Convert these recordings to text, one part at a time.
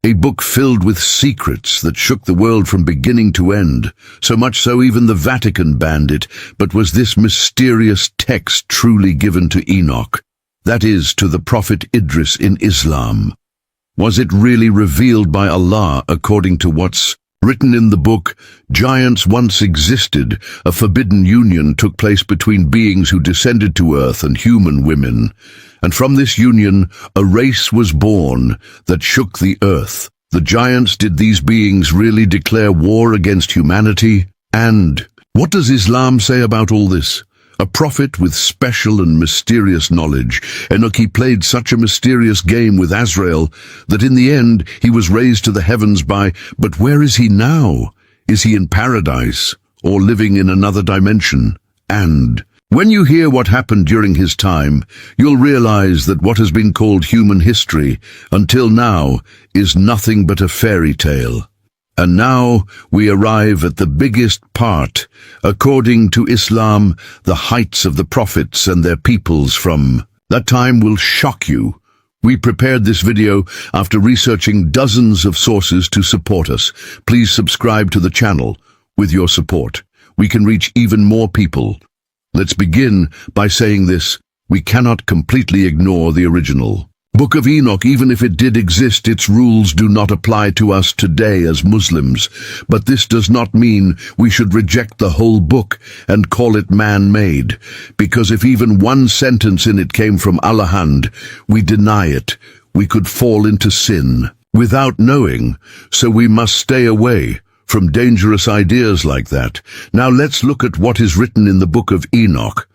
A book filled with secrets that shook the world from beginning to end, so much so even the Vatican banned it. But was this mysterious text truly given to Enoch? That is, to the Prophet Idris in Islam. Was it really revealed by Allah according to what's written in the book? Giants once existed. A forbidden union took place between beings who descended to earth and human women. And from this union, a race was born that shook the earth. The giants, did these beings really declare war against humanity? And what does Islam say about all this? A prophet with special and mysterious knowledge, Enoch, he played such a mysterious game with Azrael that in the end he was raised to the heavens but where is he now? Is he in paradise or living in another dimension? And when you hear what happened during his time, you'll realize that what has been called human history until now is nothing but a fairy tale. And now we arrive at the biggest part. According to Islam, the heights of the prophets and their peoples from that time will shock you. We prepared this video after researching dozens of sources to support us. Please subscribe to the channel. With your support, we can reach even more people. Let's begin by saying this: we cannot completely ignore the original Book of Enoch. Even if it did exist, its rules do not apply to us today as Muslims. But this does not mean we should reject the whole book and call it man-made, because if even one sentence in it came from Allah's hand, we deny it. We could fall into sin without knowing, so we must stay away from dangerous ideas like that. Now let's look at what is written in the Book of Enoch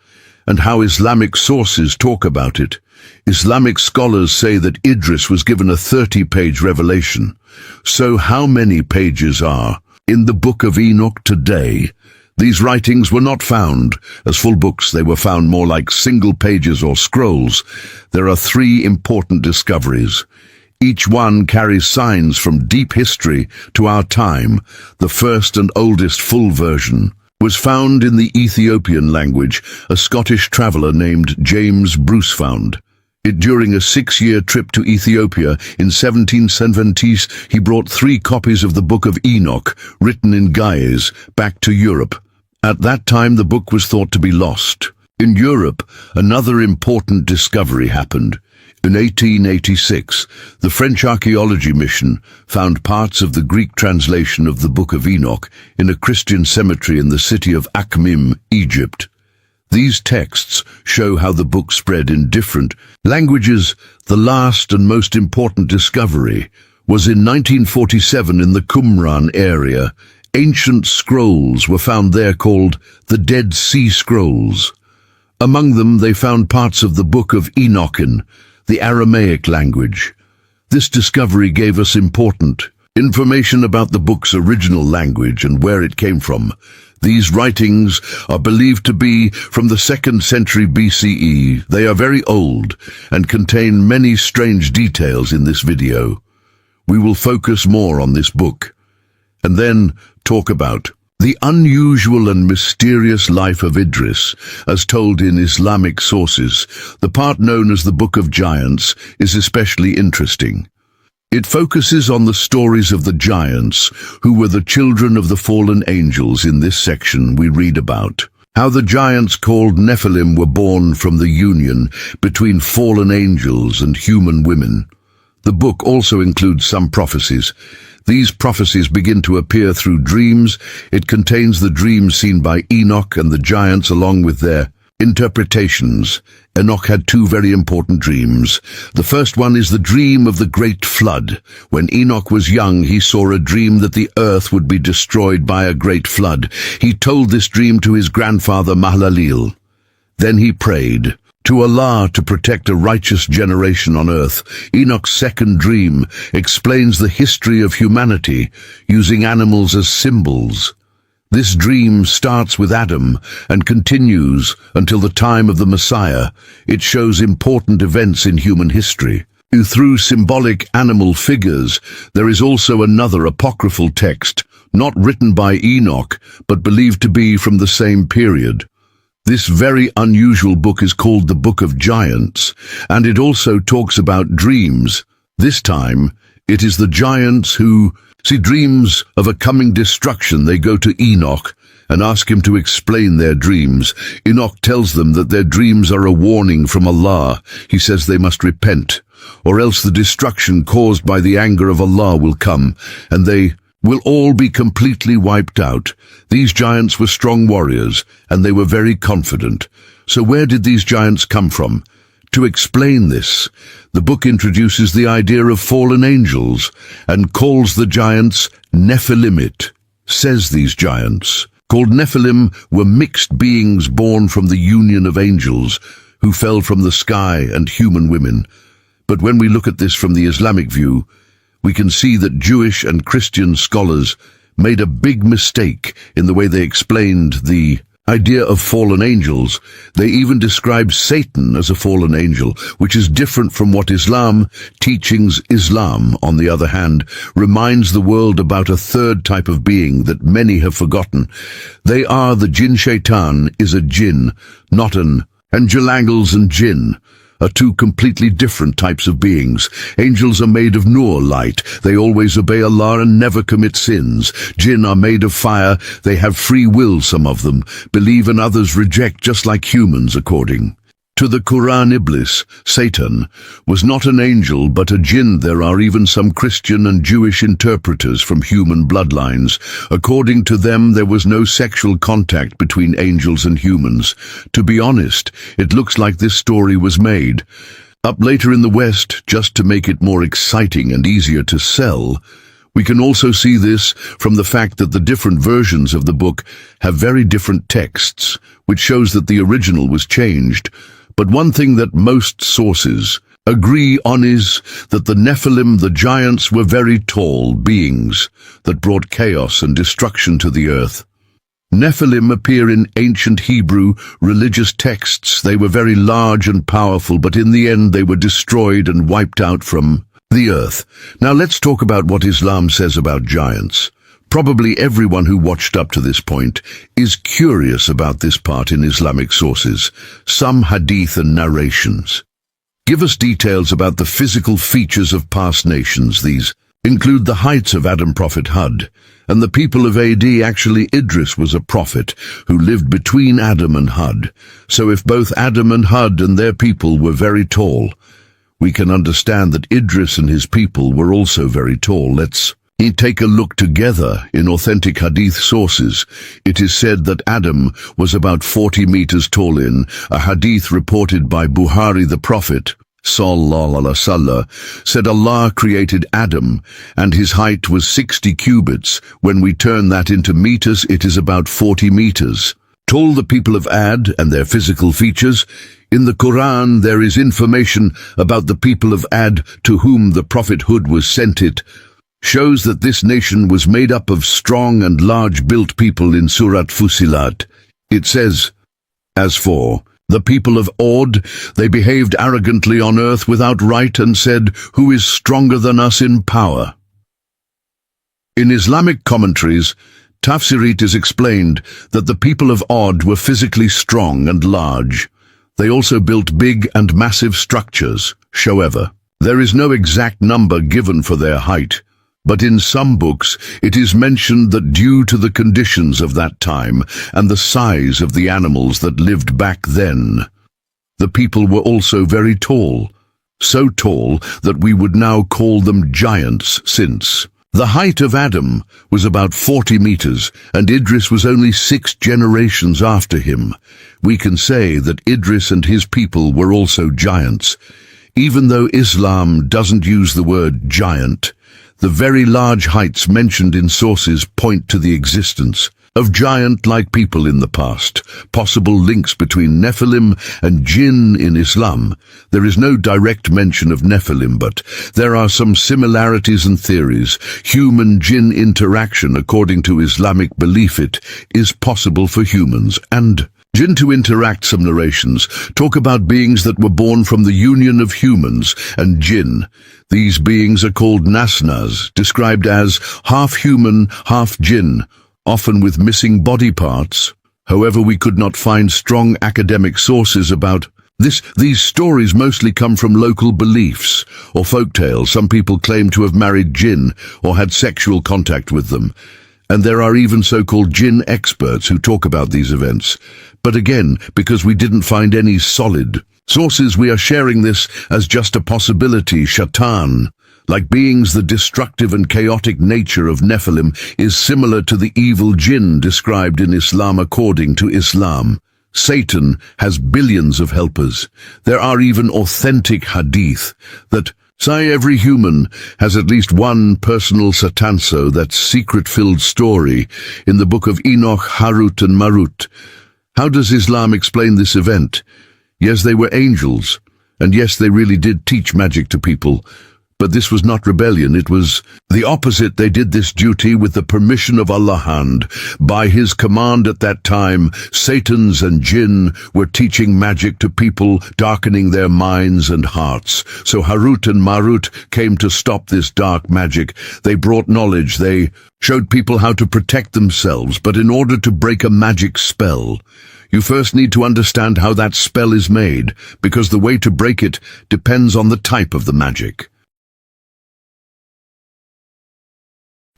and how Islamic sources talk about it. Islamic scholars say that Idris was given a 30-page revelation. So how many pages are in the Book of Enoch today? These writings were not found as full books. They were found more like single pages or scrolls. There are 3 important discoveries. Each one carries signs from deep history to our time. The first and oldest full version was found in the Ethiopian language. A Scottish traveller named James Bruce found it during a 6-year trip to Ethiopia. In 1770s, he brought 3 copies of the Book of Enoch, written in Guise, back to Europe. At that time, the book was thought to be lost. In Europe, another important discovery happened. In 1886, the French archaeology mission found parts of the Greek translation of the Book of Enoch in a Christian cemetery in the city of Akhmim, Egypt. These texts show how the book spread in different languages. The last and most important discovery was in 1947 in the Qumran area. Ancient scrolls were found there called the Dead Sea Scrolls. Among them, they found parts of the Book of Enoch in the Aramaic language. This discovery gave us important information about the book's original language and where it came from. These writings are believed to be from the 2nd century BCE. They are very old and contain many strange details. In this video, we will focus more on this book and then talk about the unusual and mysterious life of Idris, as told in Islamic sources. The part known as the Book of Giants is especially interesting. It focuses on the stories of the giants, who were the children of the fallen angels. In this section, we read about how the giants called Nephilim were born from the union between fallen angels and human women. The book also includes some prophecies. These prophecies begin to appear through dreams. It contains the dreams seen by Enoch and the giants along with their interpretations. Enoch had 2 very important dreams. The first one is the dream of the great flood. When Enoch was young, he saw a dream that the earth would be destroyed by a great flood. He told this dream to his grandfather Mahalalel. Then he prayed to Allah to protect a righteous generation on earth. Enoch's second dream explains the history of humanity using animals as symbols. This dream starts with Adam and continues until the time of the Messiah. It shows important events in human history through symbolic animal figures. There is also another apocryphal text, not written by Enoch, but believed to be from the same period. This very unusual book is called the Book of Giants, and it also talks about dreams. This time, It is the giants who see dreams of a coming destruction. They go to Enoch and ask him to explain their dreams. Enoch tells them that their dreams are a warning from Allah. He says they must repent, or else the destruction caused by the anger of Allah will come, and they will all be completely wiped out. These giants were strong warriors, and they were very confident. So where did these giants come from? To explain this, the book introduces the idea of fallen angels and calls the giants Nephilimit. Says these giants, called Nephilim, were mixed beings born from the union of angels who fell from the sky and human women. But when we look at this from the Islamic view, we can see that Jewish and Christian scholars made a big mistake in the way they explained the idea of fallen angels. They even describe Satan as a fallen angel, which is different from what Islam teachings. Islam, on the other hand, reminds the world about a third type of being that many have forgotten. They are the jinn. Shaitan is a jinn, not an angel. Angels and jinn are two completely different types of beings. Angels are made of nur light. They always obey Allah and never commit sins. Jinn are made of fire. They have free will, some of them believe and others reject, just like humans according to the Quran. Iblis, Satan, was not an angel but a jinn. There are even some Christian and Jewish interpreters from human bloodlines. According to them, there was no sexual contact between angels and humans. To be honest, it looks like this story was made up later in the West just to make it more exciting and easier to sell. We can also see this from the fact that the different versions of the book have very different texts, which shows that the original was changed. But one thing that most sources agree on is that the Nephilim, the giants, were very tall beings that brought chaos and destruction to the earth. Nephilim appear in ancient Hebrew religious texts. They were very large and powerful, but in the end they were destroyed and wiped out from the earth. Now let's talk about what Islam says about giants. Probably everyone who watched up to this point is curious about this part in Islamic sources. Some hadith and narrations give us details about the physical features of past nations. These include the heights of Adam, Prophet Hud, and the people of AD. Actually, Idris was a prophet who lived between Adam and Hud. So if both Adam and Hud and their people were very tall, we can understand that Idris and his people were also very tall. Let's take a look together in authentic hadith sources. It is said that Adam was about 40 meters tall. In a hadith reported by Buhari, the Prophet sallallahu alaihi wasallam said Allah created Adam and his height was 60 cubits. When we turn that into meters, it is about 40 meters tall. The people of Ad and their physical features. In the Quran there is information about the people of Ad to whom the Prophet Hud was sent. It shows that this nation was made up of strong and large-built people. In Surat Fusilat, it says, "As for the people of Ad, they behaved arrogantly on earth without right and said, 'Who is stronger than us in power?'" In Islamic commentaries, Tafsirit is explained that the people of Ad were physically strong and large. They also built big and massive structures. However, there is no exact number given for their height. But in some books, it is mentioned that due to the conditions of that time and the size of the animals that lived back then, the people were also very tall, so tall that we would now call them giants, since the height of Adam was about 40 meters and Idris was only 6 generations after him. We can say that Idris and his people were also giants. Even though Islam doesn't use the word giant, the very large heights mentioned in sources point to the existence of giant-like people in the past. Possible links between Nephilim and jinn in Islam. There is no direct mention of Nephilim, but there are some similarities and theories. Human-jinn interaction. According to Islamic belief, it is possible for humans and jinn to interact. Some narrations talk about beings that were born from the union of humans and jinn. These beings are called nasnas, described as half human, half jinn, often with missing body parts. However, we could not find strong academic sources about These stories mostly come from local beliefs or folktales. Some people claim to have married jinn or had sexual contact with them. And there are even so-called jinn experts who talk about these events. But again, because we didn't find any solid sources, we are sharing this as just a possibility. Shaitan, like beings, the destructive and chaotic nature of Nephilim is similar to the evil jinn described in Islam. According to Islam, Satan has billions of helpers. There are even authentic hadith that say every human has at least one personal Satanso, that secret-filled story in the book of Enoch, Harut and Marut. How does Islam explain this event? Yes, they were angels, and yes, they really did teach magic to people. But this was not rebellion, it was the opposite. They did this duty with the permission of Allah, and by His command. At that time, Satans and jinn were teaching magic to people, darkening their minds and hearts. So Harut and Marut came to stop this dark magic. They brought knowledge, they showed people how to protect themselves. But in order to break a magic spell, you first need to understand how that spell is made, because the way to break it depends on the type of the magic.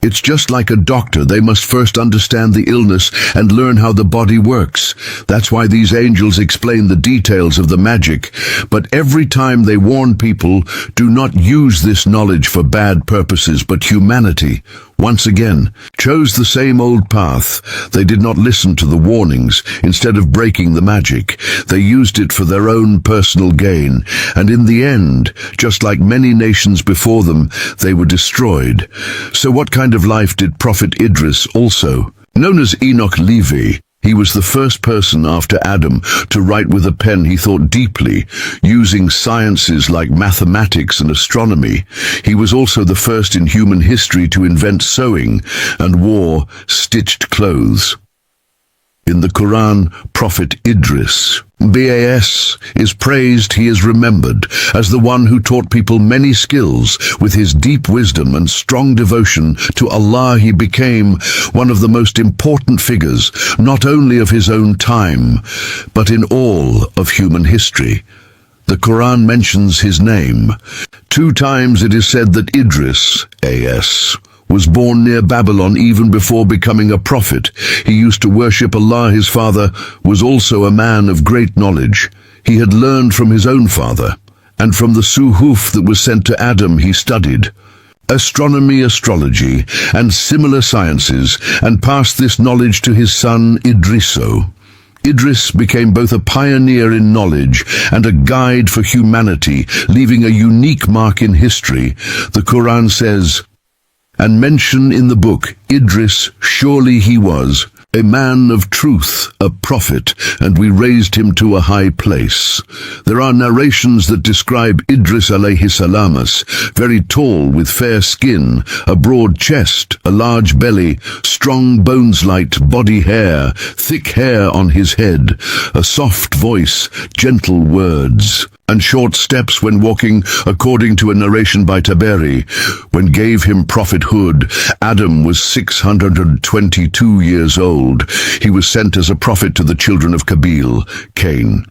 It's just like a doctor. They must first understand the illness and learn how the body works. That's why these angels explain the details of the magic. But every time they warn people, do not use this knowledge for bad purposes. But humanity, once again, chose the same old path. They did not listen to the warnings. Instead of breaking the magic, they used it for their own personal gain. And in the end, just like many nations before them, they were destroyed. So what kind of life did Prophet Idris, also known as Enoch Levi? He was the first person after Adam to write with a pen. He thought deeply, using sciences like mathematics and astronomy. He was also the first in human history to invent sewing and wore stitched clothes. In the Quran, Prophet Idris, BAS, is praised. He is remembered as the one who taught people many skills. With his deep wisdom and strong devotion to Allah, he became one of the most important figures, not only of his own time, but in all of human history. The Quran mentions his name 2 times. It is said that Idris, AS, was born near Babylon even before becoming a prophet. He used to worship Allah. His father was also a man of great knowledge. He had learned from his own father, and from the Suhuf that was sent to Adam he studied astronomy, astrology, and similar sciences, and passed this knowledge to his son Idriso. Idris became both a pioneer in knowledge and a guide for humanity, leaving a unique mark in history. The Quran says, and mention in the book Idris, surely he was a man of truth, a prophet, and we raised him to a high place. There are narrations that describe Idris alayhi salam as very tall, with fair skin, a broad chest, a large belly, strong bones, light body hair, thick hair on his head, a soft voice, gentle words, and short steps when walking. According to a narration by Taberi, when gave him prophethood, Adam was 622 years old. He was sent as a prophet to the children of Kabil, Cain.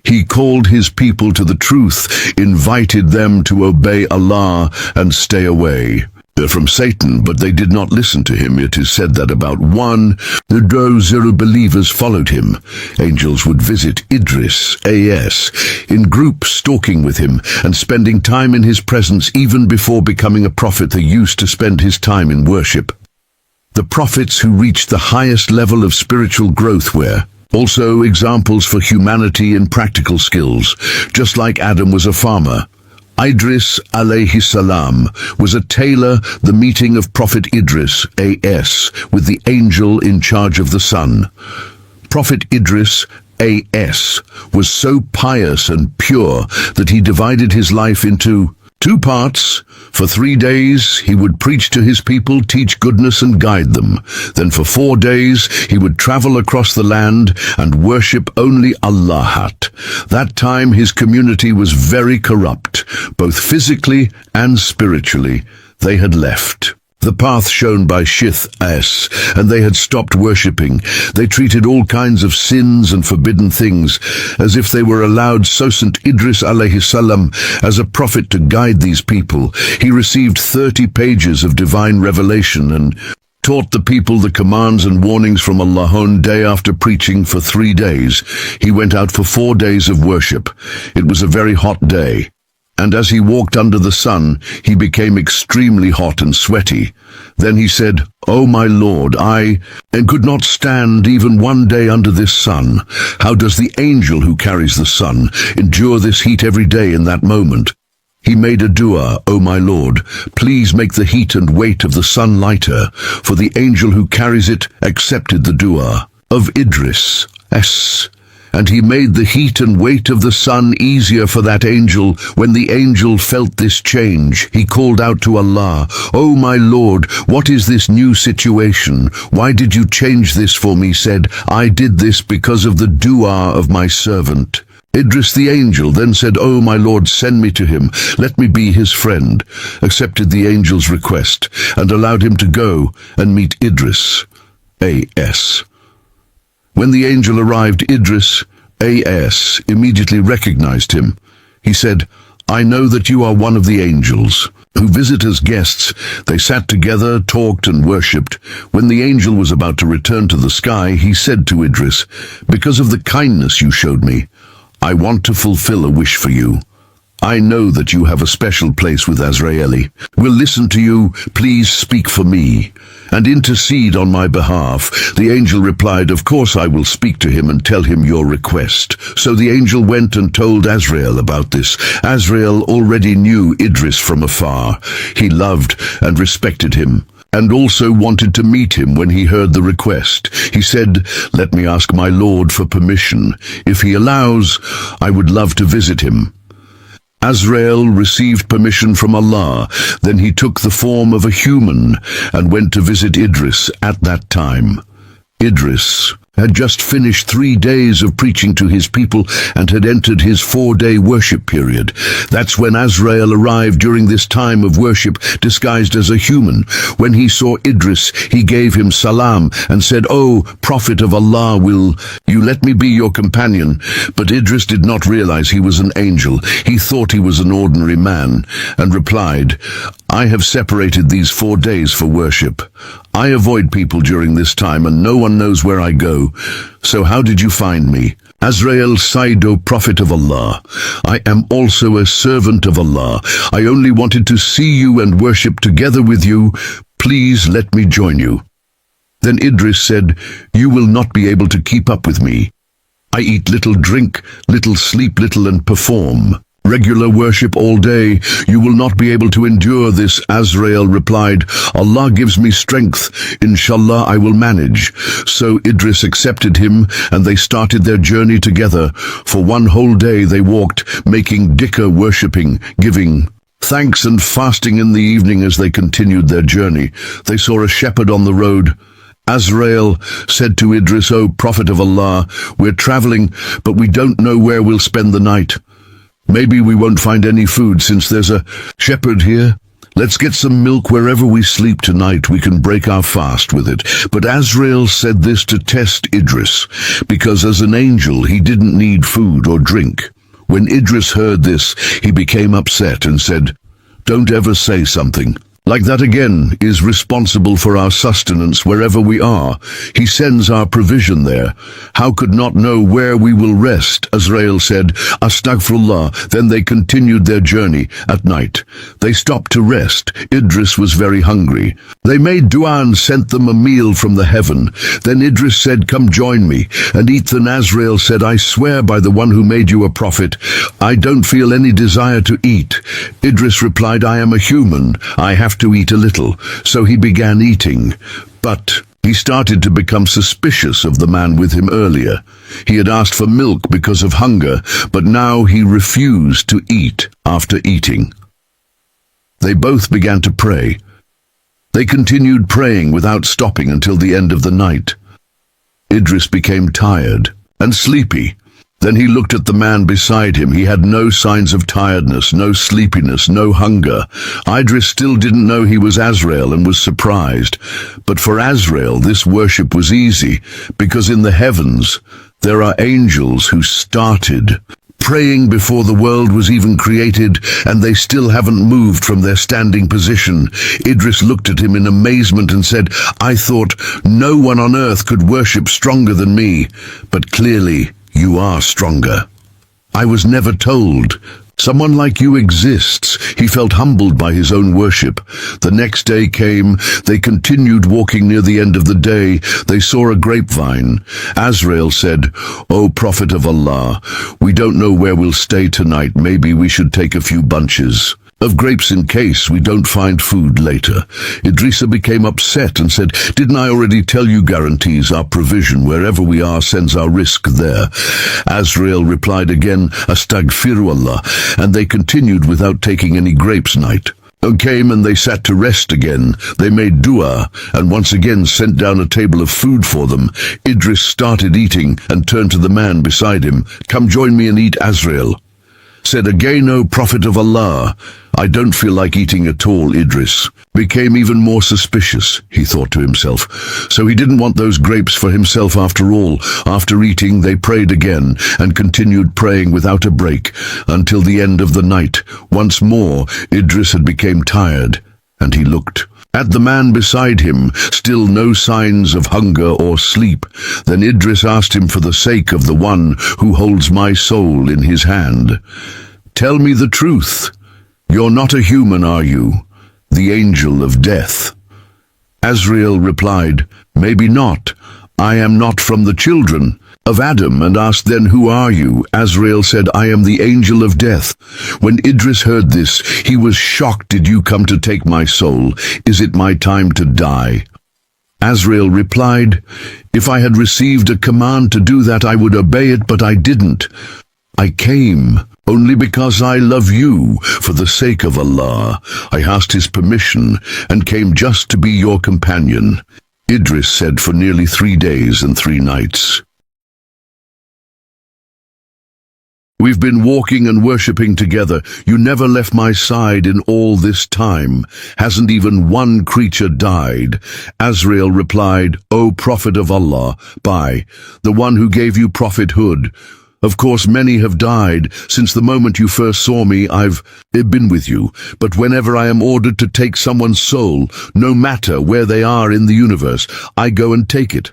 He called his people to the truth, invited them to obey Allah and stay away from Satan, but they did not listen to him. It is said that about 1,000 believers followed him. Angels would visit Idris, AS, in groups, talking with him and spending time in his presence. Even before becoming a prophet, they used to spend his time in worship. The prophets who reached the highest level of spiritual growth were also examples for humanity in practical skills. Just like Adam was a farmer, Idris alayhi salam was a tailor. The meeting of Prophet Idris, AS, with the angel in charge of the sun. Prophet Idris, AS, was so pious and pure that he divided his life into 2 parts. For 3 days he would preach to his people, teach goodness and guide them. Then for 4 days he would travel across the land and worship only Allah. That time his community was very corrupt, both physically and spiritually. They had left the path shown by Shith-S, and they had stopped worshipping. They treated all kinds of sins and forbidden things as if they were allowed. So St. Idris alayhi salam as a prophet to guide these people. He received 30 pages of divine revelation and taught the people the commands and warnings from Allah. On day after preaching for 3 days, he went out for 4 days of worship. It was a very hot day, and as he walked under the sun, he became extremely hot and sweaty. Then he said, "O my Lord, I could not stand even 1 day under this sun. How does the angel who carries the sun endure this heat every day?" In that moment, he made a dua, "O my Lord, please make the heat and weight of the sun lighter," for the angel who carries it accepted the dua of Idris. And he made the heat and weight of the sun easier for that angel. When the angel felt this change, he called out to Allah, "O my Lord, what is this new situation? Why did you change this for me?" Said, "I did this because of the dua of my servant." Idris the angel then said, "O my Lord, send me to him. Let me be his friend," accepted the angel's request, and allowed him to go and meet Idris A.S. When the angel arrived, Idris A.S. immediately recognized him. He said, "I know that you are one of the angels who visit as guests." They sat together, talked and worshipped. When the angel was about to return to the sky, he said to Idris, "Because of the kindness you showed me, I want to fulfill a wish for you. I know that you have a special place with Azraeli. Will listen to you. Please speak for me and intercede on my behalf." The angel replied, "Of course I will speak to him and tell him your request." So the angel went and told Azrael about this. Azrael already knew Idris from afar. He loved and respected him, and also wanted to meet him. When he heard the request, he said, "Let me ask my Lord for permission. If he allows, I would love to visit him." Azrael received permission from Allah. Then he took the form of a human and went to visit Idris at that time. Idris had just finished 3 days of preaching to his people and had entered his 4-day worship period. That's when Azrael arrived during this time of worship, disguised as a human. When he saw Idris, he gave him salam and said, "O Prophet of Allah, will you let me be your companion?" But Idris did not realize he was an angel. He thought he was an ordinary man and replied, "I have separated these 4 days for worship. I avoid people during this time and no one knows where I go. So how did you find me?" Azrael sighed, "O Prophet of Allah, I am also a servant of Allah. I only wanted to see you and worship together with you. Please let me join you." Then Idris said, "You will not be able to keep up with me. I eat little, drink little, sleep little, and perform regular worship all day. You will not be able to endure this." Azrael replied, "Allah gives me strength. Inshallah, I will manage." So Idris accepted him, and they started their journey together. For 1 whole day they walked, making dhikr, worshipping, giving thanks and fasting. In the evening, as they continued their journey, they saw a shepherd on the road. Azrael said to Idris, "O Prophet of Allah, we're traveling, but we don't know where we'll spend the night. Maybe we won't find any food since there's a shepherd here. Let's get some milk wherever we sleep tonight. We can break our fast with it." But Azrael said this to test Idris, because as an angel he didn't need food or drink. When Idris heard this, he became upset and said, "Don't ever say something like that again. Is responsible for our sustenance wherever we are. He sends our provision there. How could not know where we will rest?" Azrael said, "Astaghfirullah." Then they continued their journey. At night, they stopped to rest. Idris was very hungry. They made dua and sent them a meal from the heaven. Then Idris said, "Come join me and eat." Then Azrael said, "I swear by the one who made you a prophet, I don't feel any desire to eat." Idris replied, "I am a human. I have to eat a little." So he began eating, but he started to become suspicious of the man with him earlier. He had asked for milk because of hunger, but now he refused to eat after eating. They both began to pray. They continued praying without stopping until the end of the night. Idris became tired and sleepy. Then he looked at the man beside him. He had no signs of tiredness, no sleepiness, no hunger. Idris still didn't know he was Azrael and was surprised. But for Azrael, this worship was easy, because in the heavens, there are angels who started praying before the world was even created, and they still haven't moved from their standing position. Idris looked at him in amazement and said, "I thought no one on earth could worship stronger than me, but clearly you are stronger. I was never told. Someone like you exists." He felt humbled by his own worship. The next day came. They continued walking. Near the end of the day, they saw a grapevine. Azrael said, "O Prophet of Allah, we don't know where we'll stay tonight. Maybe we should take a few bunches of grapes in case we don't find food later." Idrisa became upset and said, "Didn't I already tell you guarantees our provision? Wherever we are sends our risk there." Azrael replied again, "Astaghfirullah," and they continued without taking any grapes. Night came and they sat to rest again. They made dua and once again sent down a table of food for them. Idris started eating and turned to the man beside him. "Come join me and eat." Azrael said again, "O Prophet of Allah, I don't feel like eating at all." Idris became even more suspicious, he thought to himself. So he didn't want those grapes for himself after all. After eating, they prayed again and continued praying without a break until the end of the night. Once more, Idris had become tired, and he looked at the man beside him, still no signs of hunger or sleep. Then Idris asked him, "For the sake of the one who holds my soul in his hand, tell me the truth. You're not a human, are you? The angel of death?" Azrael replied, "Maybe not. I am not from the children of Adam," and asked, "Then who are you?" Azrael said, "I am the angel of death." When Idris heard this, he was shocked. "Did you come to take my soul? Is it my time to die?" Azrael replied, "If I had received a command to do that, I would obey it, but I didn't. I came only because I love you. For the sake of Allah, I asked his permission and came just to be your companion." Idris said, "For nearly 3 days and 3 nights. We've been walking and worshipping together. You never left my side in all this time. Hasn't even one creature died?" Azrael replied, "O Prophet of Allah, by the one who gave you prophethood, of course many have died. Since the moment you first saw me, I've been with you. But whenever I am ordered to take someone's soul, no matter where they are in the universe, I go and take it."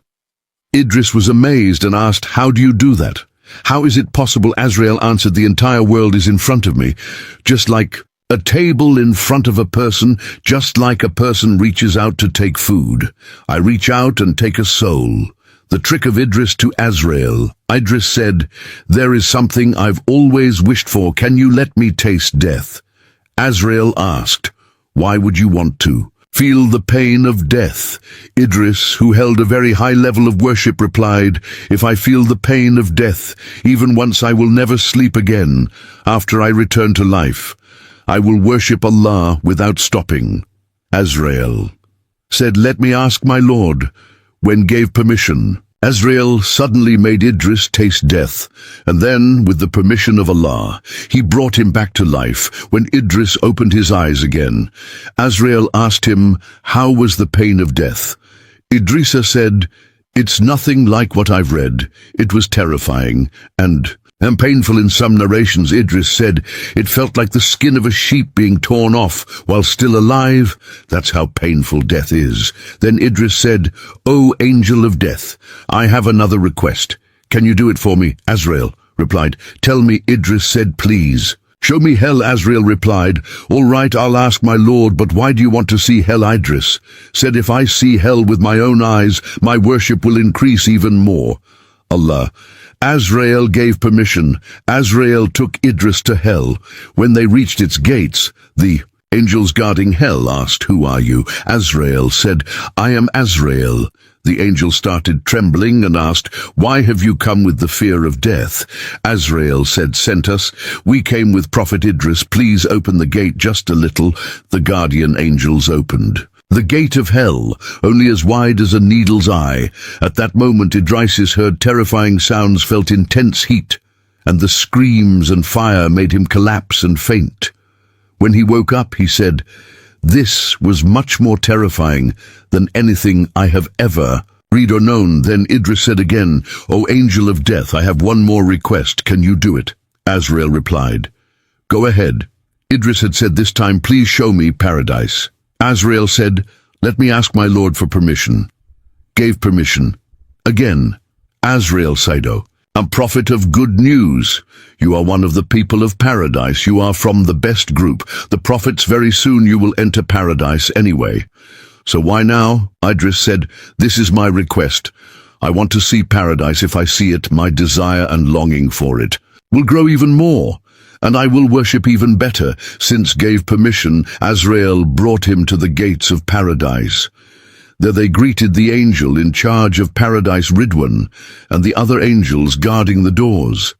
Idris was amazed and asked, "How do you do that? How is it possible?" Azrael answered, "The entire world is in front of me, just like a table in front of a person, just like a person reaches out to take food. I reach out and take a soul." The trick of Idris to Azrael. Idris said, "There is something I've always wished for. Can you let me taste death?" Azrael asked, "Why would you want to feel the pain of death?" Idris, who held a very high level of worship, replied, "If I feel the pain of death, even once, I will never sleep again. After I return to life, I will worship Allah without stopping." Azrael said, "Let me ask my Lord when gave permission." Azrael suddenly made Idris taste death, and then, with the permission of Allah, he brought him back to life. When Idris opened his eyes again, Azrael asked him, "How was the pain of death?" Idrisa said, "It's nothing like what I've read. It was terrifying and painful in some narrations." Idris said, "It felt like the skin of a sheep being torn off while still alive. That's how painful death is." Then Idris said, "O angel of death, I have another request. Can you do it for me?" Azrael replied, "Tell me." Idris said, "Please show me hell." Azrael replied, "All right, I'll ask my Lord, but why do you want to see hell?" Idris said, "If I see hell with my own eyes, my worship will increase even more." Allah. Azrael gave permission. Azrael took Idris to hell. When they reached its gates, the angels guarding hell asked, "Who are you?" Azrael said, "I am Azrael." The angel started trembling and asked, "Why have you come with the fear of death?" Azrael said, "Sent us. We came with Prophet Idris. Please open the gate just a little." The guardian angels opened the gate of hell, only as wide as a needle's eye. At that moment Idris heard terrifying sounds, felt intense heat, and the screams and fire made him collapse and faint. When he woke up, he said, "This was much more terrifying than anything I have ever read or known." Then Idris said again, "O angel of death, I have one more request. Can you do it?" Azrael replied, "Go ahead." Idris had said this time, "Please show me paradise." Azrael said, "Let me ask my Lord for permission." Gave permission. Again, Azrael said, "A prophet of good news. You are one of the people of paradise. You are from the best group. The prophets, very soon you will enter paradise anyway. So why now?" Idris said, "This is my request. I want to see paradise. If I see it, my desire and longing for it will grow even more, and I will worship even better." Since gave permission, Azrael brought him to the gates of paradise. There they greeted the angel in charge of paradise, Ridwan, and the other angels guarding the doors.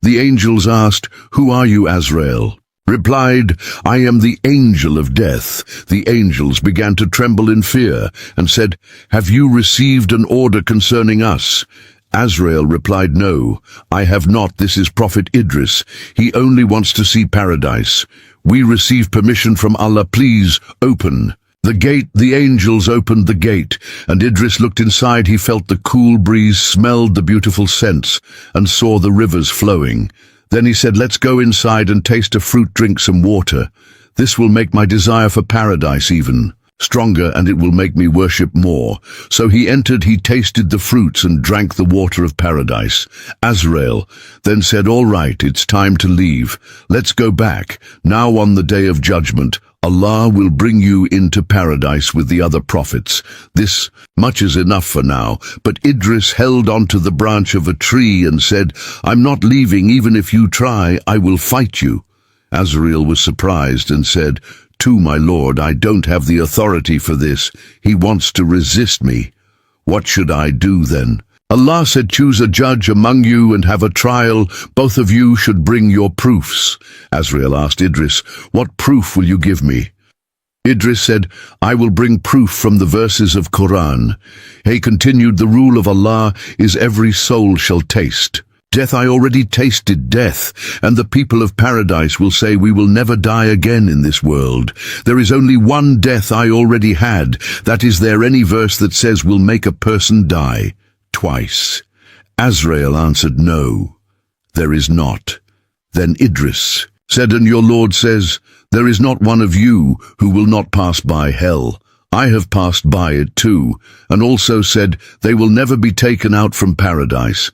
The angels asked, "Who are you, Azrael?" Replied, "I am the angel of death." The angels began to tremble in fear and said, "Have you received an order concerning us?" Azrael replied, "No, I have not. This is Prophet Idris. He only wants to see paradise. We receive permission from Allah. Please open the gate." The angels opened the gate, and Idris looked inside. He felt the cool breeze, smelled the beautiful scents, and saw the rivers flowing. Then he said, "Let's go inside and taste a fruit, drink some water. This will make my desire for paradise even stronger, and it will make me worship more." So he entered, he tasted the fruits and drank the water of paradise. Azrael then said, "All right, it's time to leave. Let's go back. Now on the day of judgment, Allah will bring you into paradise with the other prophets. This much is enough for now." But Idris held onto the branch of a tree and said, "I'm not leaving. Even if you try, I will fight you." Azrael was surprised and said, "To my Lord, I don't have the authority for this. He wants to resist me. What should I do then?" Allah said, "Choose a judge among you and have a trial. Both of you should bring your proofs." Azrael asked Idris, "What proof will you give me?" Idris said, "I will bring proof from the verses of Quran." He continued, "The rule of Allah is every soul shall taste death. I already tasted death, and the people of paradise will say, we will never die again in this world. There is only one death I already had. That is there any verse that says will make a person die twice?" Azrael answered, "No, there is not." Then Idris said, "And your Lord says, there is not one of you who will not pass by hell. I have passed by it too, and also said, they will never be taken out from paradise.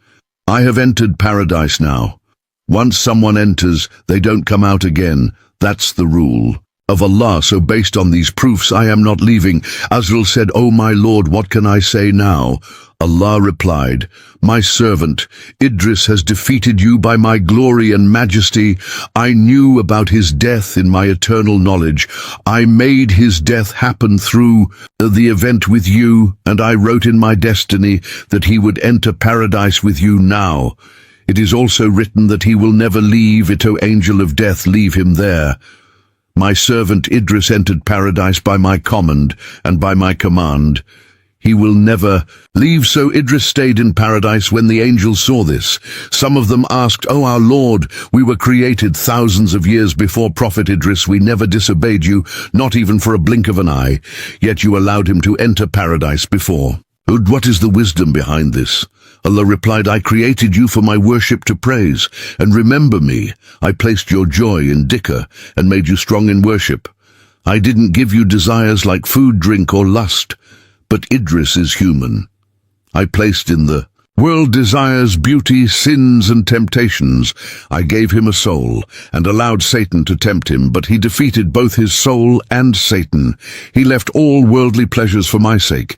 I have entered paradise now. Once someone enters, they don't come out again. That's the rule of Allah. So based on these proofs, I am not leaving." Azrael said, "O my Lord, what can I say now?" Allah replied, "My servant Idris has defeated you by my glory and majesty. I knew about his death in my eternal knowledge. I made his death happen through the event with you, and I wrote in my destiny that he would enter paradise with you now. It is also written that he will never leave it. O angel of death, leave him there. My servant Idris entered paradise by my command and by my command. He will never leave." So Idris stayed in paradise. When the angels saw this, some of them asked, "O our Lord, we were created thousands of years before Prophet Idris. We never disobeyed you, not even for a blink of an eye, yet you allowed him to enter paradise before. What is the wisdom behind this?" Allah replied, "I created you for my worship to praise, and remember me. I placed your joy in dhikr and made you strong in worship. I didn't give you desires like food, drink, or lust. But Idris is human. I placed in the world desires, beauty, sins, and temptations. I gave him a soul and allowed Satan to tempt him, but he defeated both his soul and Satan. He left all worldly pleasures for my sake.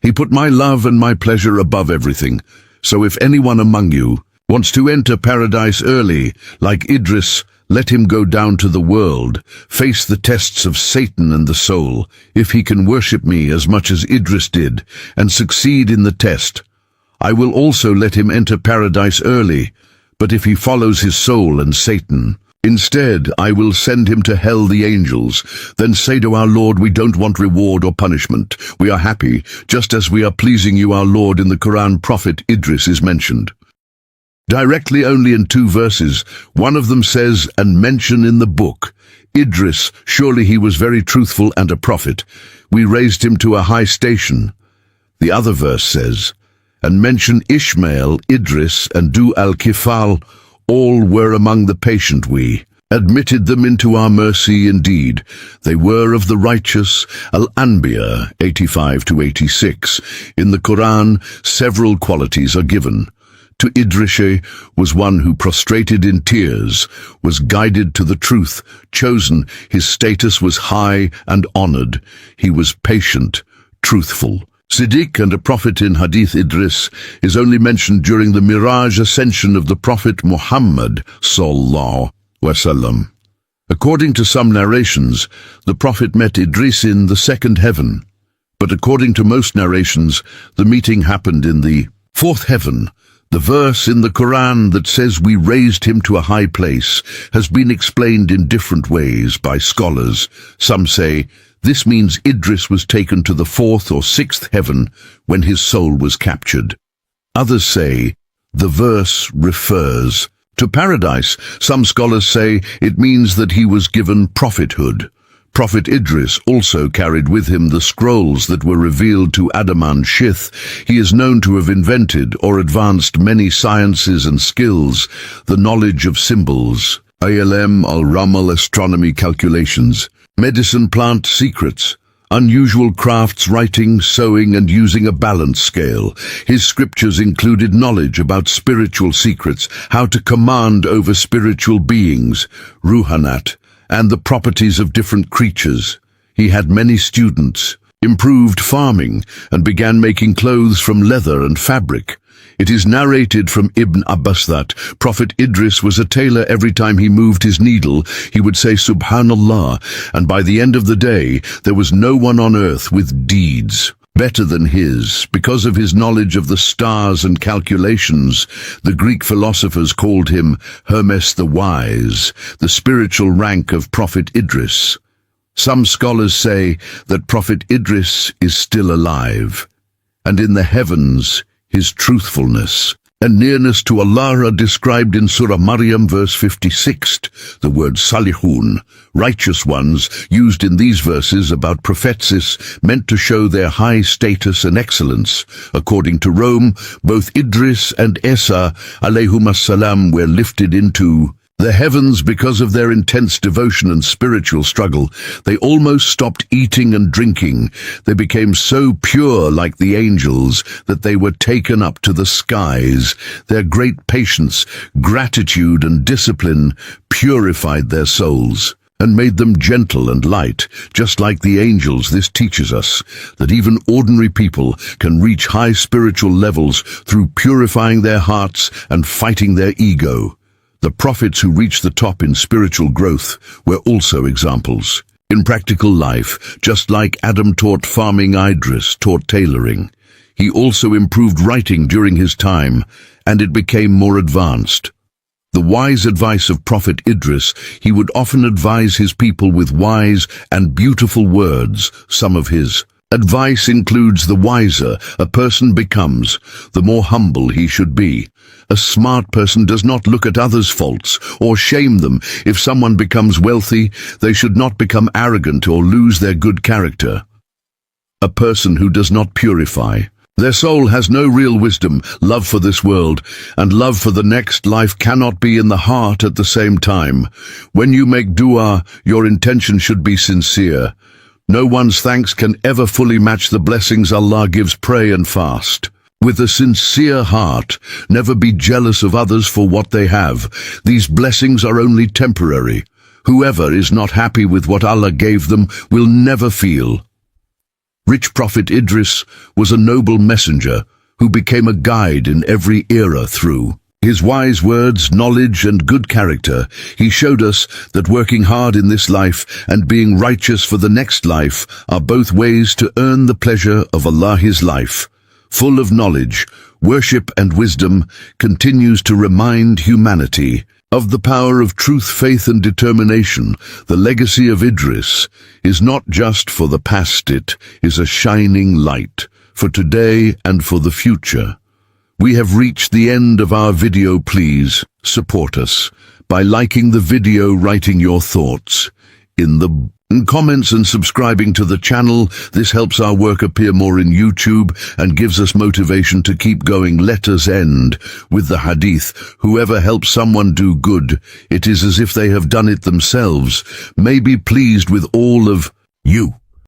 He put my love and my pleasure above everything. So if anyone among you wants to enter paradise early, like Idris, let him go down to the world, face the tests of Satan and the soul. If he can worship me as much as Idris did and succeed in the test, I will also let him enter paradise early. But if he follows his soul and Satan, instead I will send him to hell, the angels. Then say to our Lord, we don't want reward or punishment. We are happy, just as we are pleasing you, our Lord." In the Quran, Prophet Idris is mentioned. Directly only in 2 verses. One of them says, "And mention in the book Idris, surely he was very truthful and a prophet. We raised him to a high station." The other verse says, "And mention Ishmael, Idris, and Du al-Kifal, all were among the patient we admitted them into our mercy indeed. They were of the righteous." Al-Anbiya 85-86. In the Quran, several qualities are given. To Idris was one who prostrated in tears, was guided to the truth, chosen, his status was high and honored. He was patient, truthful. Siddiq and a prophet in Hadith Idris is only mentioned during the Miraj ascension of the Prophet Muhammad sallallahu wasallam. According to some narrations, the Prophet met Idris in the 2nd heaven, but according to most narrations, the meeting happened in the 4th heaven. The verse in the Quran that says we raised him to a high place has been explained in different ways by scholars. Some say this means Idris was taken to the 4th or 6th heaven when his soul was captured. Others say the verse refers to paradise. Some scholars say it means that he was given prophethood. Prophet Idris also carried with him the scrolls that were revealed to Adaman Shith. He is known to have invented or advanced many sciences and skills, the knowledge of symbols, ilm al-ramal astronomy calculations, medicine plant secrets, unusual crafts, writing, sewing, and using a balance scale. His scriptures included knowledge about spiritual secrets, how to command over spiritual beings, ruhanat, and the properties of different creatures. He had many students, improved farming, and began making clothes from leather and fabric. It is narrated from Ibn Abbas that Prophet Idris was a tailor. Every time he moved his needle, he would say Subhanallah, and by the end of the day, there was no one on earth with deeds better than his. Because of his knowledge of the stars and calculations, the Greek philosophers called him Hermes the Wise, the spiritual rank of Prophet Idris. Some scholars say that Prophet Idris is still alive, and in the heavens, his truthfulness and nearness to Allah are described in Surah Maryam verse 56. The word salihun, righteous ones, used in these verses about prophetsis, meant to show their high status and excellence. According to Rome, both Idris and Isa alayhumus salam were lifted into the heavens because of their intense devotion and spiritual struggle. They almost stopped eating and drinking. They became so pure like the angels that they were taken up to the skies. Their great patience, gratitude, and discipline purified their souls and made them gentle and light, just like the angels. This teaches us that even ordinary people can reach high spiritual levels through purifying their hearts and fighting their ego. The prophets who reached the top in spiritual growth were also examples. In practical life, just like Adam taught farming, Idris taught tailoring. He also improved writing during his time, and it became more advanced. The wise advice of Prophet Idris, he would often advise his people with wise and beautiful words. Some of his advice includes: the wiser a person becomes, the more humble he should be. A smart person does not look at others' faults or shame them. If someone becomes wealthy, they should not become arrogant or lose their good character. A person who does not purify their soul has no real wisdom. Love for this world and love for the next life cannot be in the heart at the same time. When you make dua, your intention should be sincere. No one's thanks can ever fully match the blessings Allah gives. Pray and fast with a sincere heart. Never be jealous of others for what they have. These blessings are only temporary. Whoever is not happy with what Allah gave them will never feel. Rich Prophet Idris was a noble messenger who became a guide in every era. Through his wise words, knowledge, and good character, he showed us that working hard in this life and being righteous for the next life are both ways to earn the pleasure of Allah. His life, full of knowledge, worship, and wisdom, continues to remind humanity of the power of truth, faith, and determination. The legacy of Idris is not just for the past, it is a shining light for today and for the future. We have reached the end of our video. Please support us by liking the video, writing your thoughts in the comments and subscribing to the channel. This helps our work appear more in YouTube and gives us motivation to keep going. Let us end with the hadith: whoever helps someone do good, it is as if they have done it themselves. May be pleased with all of you.